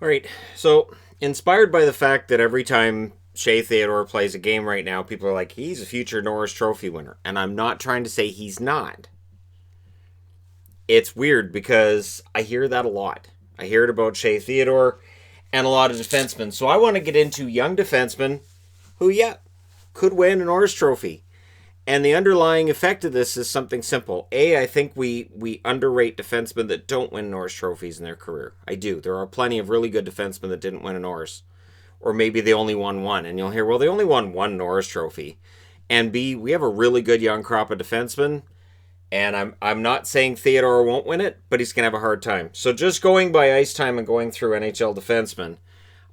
All right, so inspired by the fact that every time Shea Theodore plays a game right now, people are like, he's a future Norris Trophy winner. And I'm not trying to say he's not. It's weird because I hear that a lot. I hear it about Shea Theodore and a lot of defensemen. So I want to get into young defensemen who, yeah, could win a Norris Trophy. And the underlying effect of this is something simple. I think we underrate defensemen that don't win Norris trophies in their career. I do. There are plenty of really good defensemen that didn't win a Norris. Or maybe they only won one. And you'll hear, well, they only won one Norris trophy. And B, we have a really good young crop of defensemen. And I'm not saying Theodore won't win it, but he's going to have a hard time. So just going by ice time and going through NHL defensemen,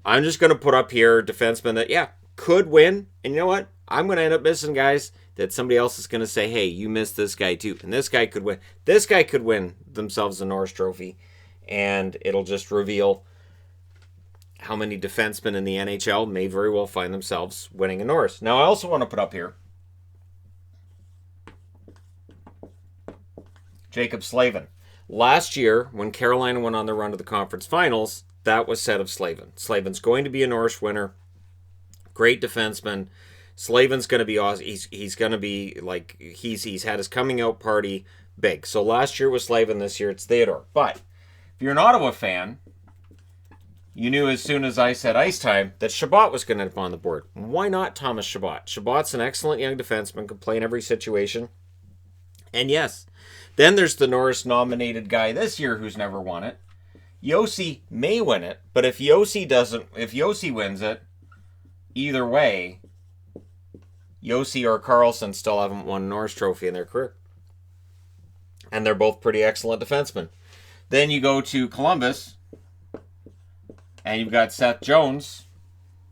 I'm just going to put up here defensemen that, yeah, could win. And you know what? I'm going to end up missing guys that somebody else is going to say, hey, you missed this guy too. And this guy could win. This guy could win themselves a Norris Trophy. And it'll just reveal how many defensemen in the NHL may very well find themselves winning a Norris. Now, I also want to put up here Jacob Slavin. Last year, when Carolina went on the run to the conference finals, that was said of Slavin. Slavin's going to be a Norris winner. Great defenseman. Slavin's going to be awesome. He's going to be like, he's had his coming out party big. So last year was Slavin, this year it's Theodore. But if you're an Ottawa fan, you knew as soon as I said ice time that Chabot was going to end up on the board. Why not Thomas Chabot? Chabot's an excellent young defenseman, can play in every situation. And yes, then there's the Norris nominated guy this year who's never won it. Yossi may win it, but if Yossi wins it, either way, Yossi or Carlson still haven't won a Norris Trophy in their career. And they're both pretty excellent defensemen. Then you go to Columbus, and you've got Seth Jones,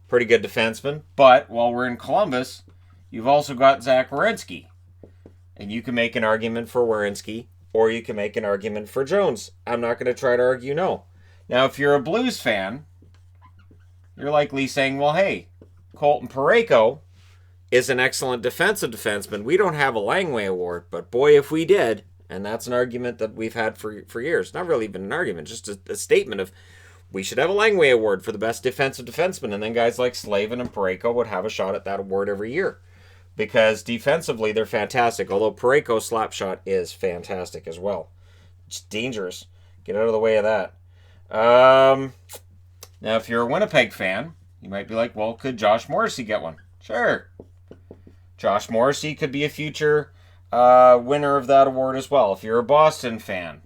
pretty good defenseman. But while we're in Columbus, you've also got Zach Werenski. And you can make an argument for Werenski, or you can make an argument for Jones. I'm not going to try to argue no. Now, if you're a Blues fan, you're likely saying, well, hey, Colton Parayko is an excellent defensive defenseman. We don't have a Langway Award, but boy, if we did, and that's an argument that we've had for years. Not really even an argument, just a statement of we should have a Langway Award for the best defensive defenseman, and then guys like Slavin and Parayko would have a shot at that award every year. Because defensively, they're fantastic, although Parayko's slap shot is fantastic as well. It's dangerous. Get out of the way of that. Now, if you're a Winnipeg fan, you might be like, well, could Josh Morrissey get one? Sure. Josh Morrissey could be a future winner of that award as well. If you're a Boston fan,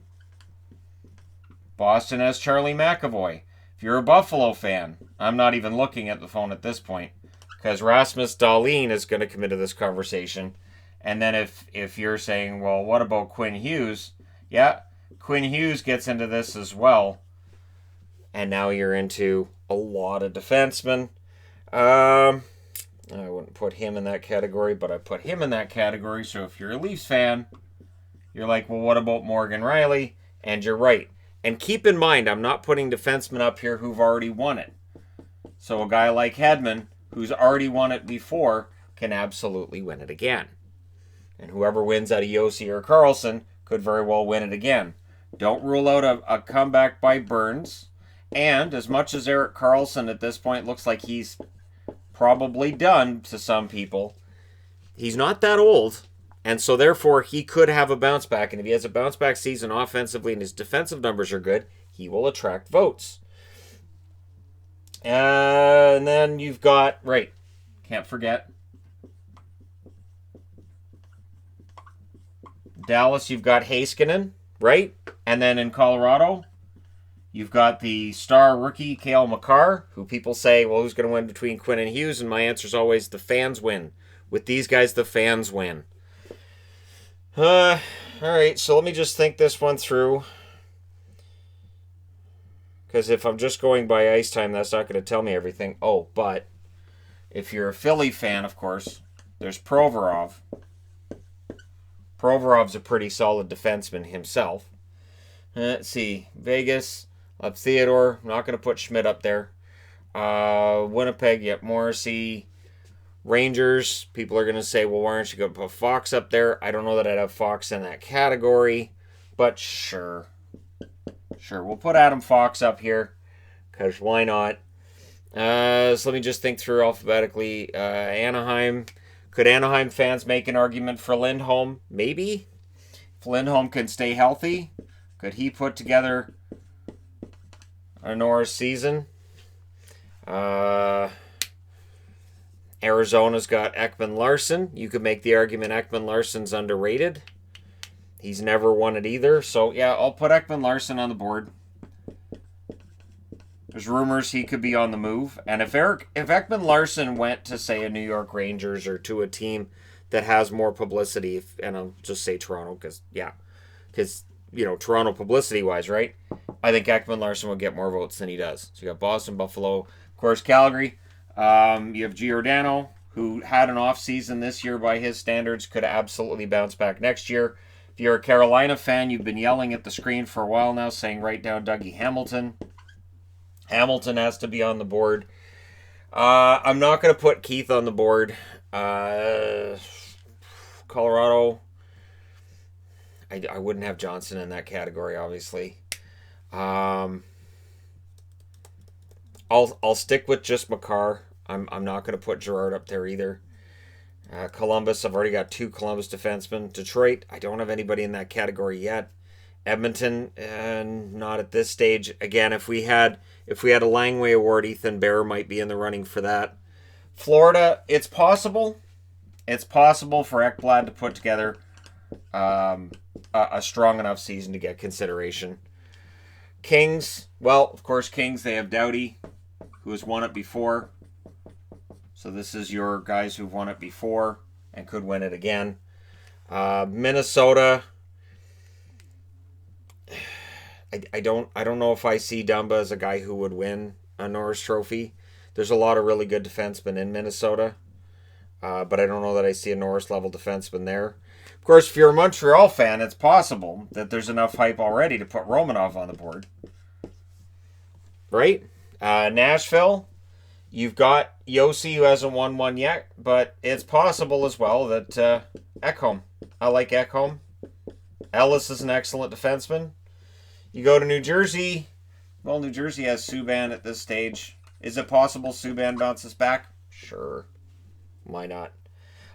Boston has Charlie McAvoy. If you're a Buffalo fan, I'm not even looking at the phone at this point, because Rasmus Dahlin is going to come into this conversation. And then if you're saying, well, what about Quinn Hughes? Yeah, Quinn Hughes gets into this as well. And now you're into a lot of defensemen. I wouldn't put him in that category, but I put him in that category. So if you're a Leafs fan, you're like, well, what about Morgan Riley? And you're right. And keep in mind, I'm not putting defensemen up here who've already won it. So a guy like Hedman, who's already won it before, can absolutely win it again. And whoever wins out of Yossi or Carlson could very well win it again. Don't rule out a comeback by Burns. And as much as Erik Karlsson at this point looks like he's probably done to some people, he's not that old. And so therefore he could have a bounce back. And if he has a bounce back season offensively and his defensive numbers are good, he will attract votes. And then you've got, right, can't forget, Dallas, you've got Heiskanen, right? And then in Colorado, you've got the star rookie, Cale Makar, who people say, well, who's going to win between Quinn and Hughes? And my answer is always the fans win. With these guys, the fans win. All right, so let me just think this one through. Because if I'm just going by ice time, that's not going to tell me everything. Oh, but if you're a Philly fan, of course, there's Provorov. Provorov's a pretty solid defenseman himself. Let's see. Vegas, Theodore. I'm not going to put Schmidt up there. Winnipeg, yep, Morrissey. Rangers, people are going to say, well, why aren't you going to put Fox up there? I don't know that I'd have Fox in that category, but sure. Sure, we'll put Adam Fox up here because why not? So let me just think through alphabetically. Anaheim. Could Anaheim fans make an argument for Lindholm? Maybe. If Lindholm can stay healthy, could he put together a Norris season? Arizona's got Ekman-Larsson. You could make the argument Ekman-Larsson's underrated. He's never won it either. So, yeah, I'll put Ekman-Larsson on the board. There's rumors he could be on the move. And if Ekman-Larsson went to, say, a New York Rangers or to a team that has more publicity, and I'll just say Toronto because, Toronto publicity-wise, right? I think Ekman-Larsson will get more votes than he does. So you got Boston, Buffalo, of course, Calgary. You have Giordano, who had an off-season this year by his standards, could absolutely bounce back next year. If you're a Carolina fan, you've been yelling at the screen for a while now, saying write down Dougie Hamilton. Hamilton has to be on the board. I'm not going to put Keith on the board. Colorado, I wouldn't have Johnson in that category, obviously. I'll stick with just Makar. I'm not going to put Girard up there either. Columbus, I've already got 2 Columbus defensemen. Detroit, I don't have anybody in that category yet. Edmonton, not at this stage. Again, if we had a Langway Award, Ethan Bear might be in the running for that. Florida, it's possible. It's possible for Ekblad to put together a strong enough season to get consideration. Kings, well, of course, Kings, they have Doughty, who has won it before. So this is your guys who've won it before and could win it again. Minnesota, I don't know if I see Dumba as a guy who would win a Norris Trophy. There's a lot of really good defensemen in Minnesota, but I don't know that I see a Norris-level defenseman there. Of course, if you're a Montreal fan, it's possible that there's enough hype already to put Romanov on the board. Right? Nashville, you've got Yossi, who hasn't won one yet, but it's possible as well that Ekholm. I like Ekholm. Ellis is an excellent defenseman. You go to New Jersey. Well, New Jersey has Subban at this stage. Is it possible Subban bounces back? Sure. Why not?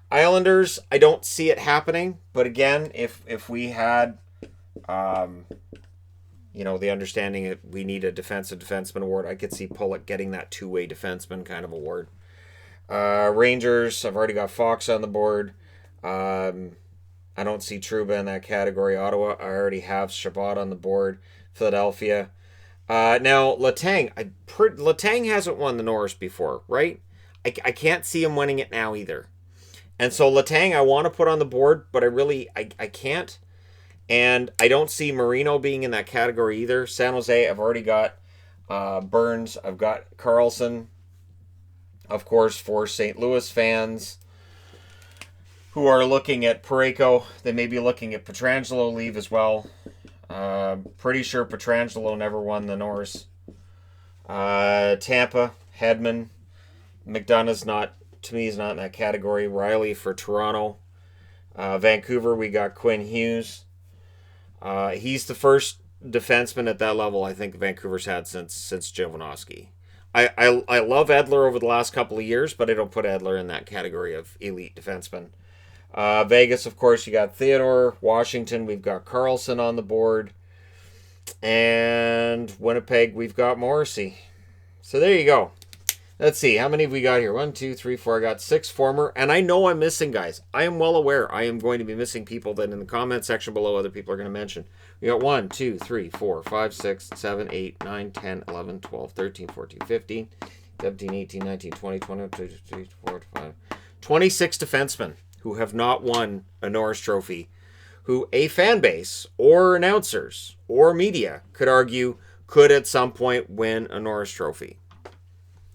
Islanders, I don't see it happening. But again, if we had, the understanding that we need a defensive defenseman award, I could see Pulock getting that two-way defenseman kind of award. Rangers, I've already got Fox on the board. I don't see Trouba in that category. Ottawa, I already have Chabot on the board. Philadelphia. Now, Letang. Letang hasn't won the Norris before, right? I can't see him winning it now either. And so Letang I want to put on the board, but I can't. And I don't see Marino being in that category either. San Jose, I've already got Burns. I've got Carlson. Of course, for St. Louis fans who are looking at Parayko, they may be looking at Pietrangelo leave as well. Pretty sure Pietrangelo never won the Norris. Tampa, Hedman. McDonough's not in that category. Riley for Toronto. Vancouver, we got Quinn Hughes. He's the first defenseman at that level I think Vancouver's had since Jovanovski. I love Edler over the last couple of years, but I don't put Edler in that category of elite defenseman. Vegas, of course, you got Theodore. Washington, we've got Carlson on the board. And Winnipeg, we've got Morrissey. So there you go. Let's see, how many have we got here? 1, 2, 3, 4. I got 6 former. And I know I'm missing guys. I am well aware I am going to be missing people that in the comment section below other people are going to mention. We got 1, 2, 3, 4, 5, 6, 7, 8, 9, 10, 11, 12, 13, 14, 15, 17, 18, 19, 20, 21, 22, 23, 24, 25. 26 defensemen who have not won a Norris Trophy, who a fan base or announcers or media could argue could at some point win a Norris Trophy.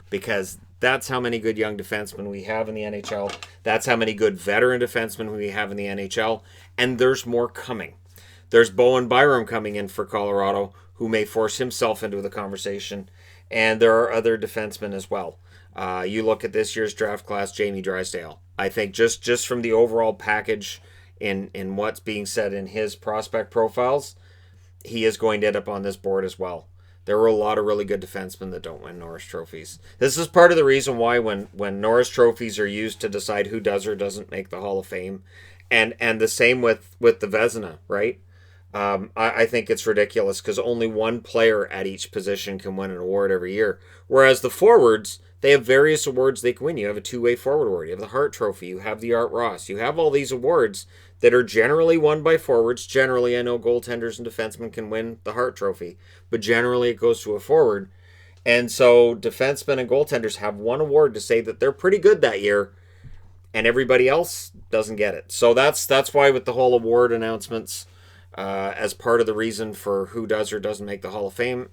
Because that's how many good young defensemen we have in the NHL. That's how many good veteran defensemen we have in the NHL. And there's more coming. There's Bowen Byram coming in for Colorado, who may force himself into the conversation. And there are other defensemen as well. You look at this year's draft class, Jamie Drysdale. I think just from the overall package in what's being said in his prospect profiles, he is going to end up on this board as well. There were a lot of really good defensemen that don't win Norris trophies. This is part of the reason why when Norris trophies are used to decide who does or doesn't make the Hall of Fame, and the same with the Vezina, right? I think it's ridiculous because only one player at each position can win an award every year. Whereas the forwards, they have various awards they can win. You have a two-way forward award. You have the Hart Trophy. You have the Art Ross. You have all these awards that are generally won by forwards. Generally, I know goaltenders and defensemen can win the Hart Trophy, but generally it goes to a forward. And so defensemen and goaltenders have one award to say that they're pretty good that year, and everybody else doesn't get it. So that's why with the whole award announcements, as part of the reason for who does or doesn't make the Hall of Fame,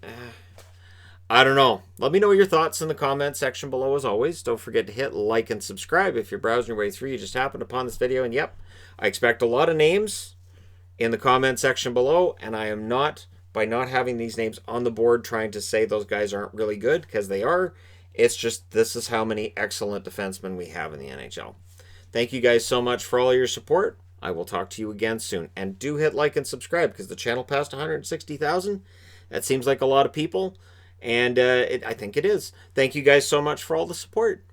I don't know. Let me know your thoughts in the comment section below as always. Don't forget to hit like and subscribe if you're browsing your way through. You just happened upon this video, and yep, I expect a lot of names in the comment section below, and I am not, by not having these names on the board, trying to say those guys aren't really good, because they are. It's just this is how many excellent defensemen we have in the NHL. Thank you guys so much for all your support. I will talk to you again soon. And do hit like and subscribe because the channel passed 160,000. That seems like a lot of people. And I think it is. Thank you guys so much for all the support.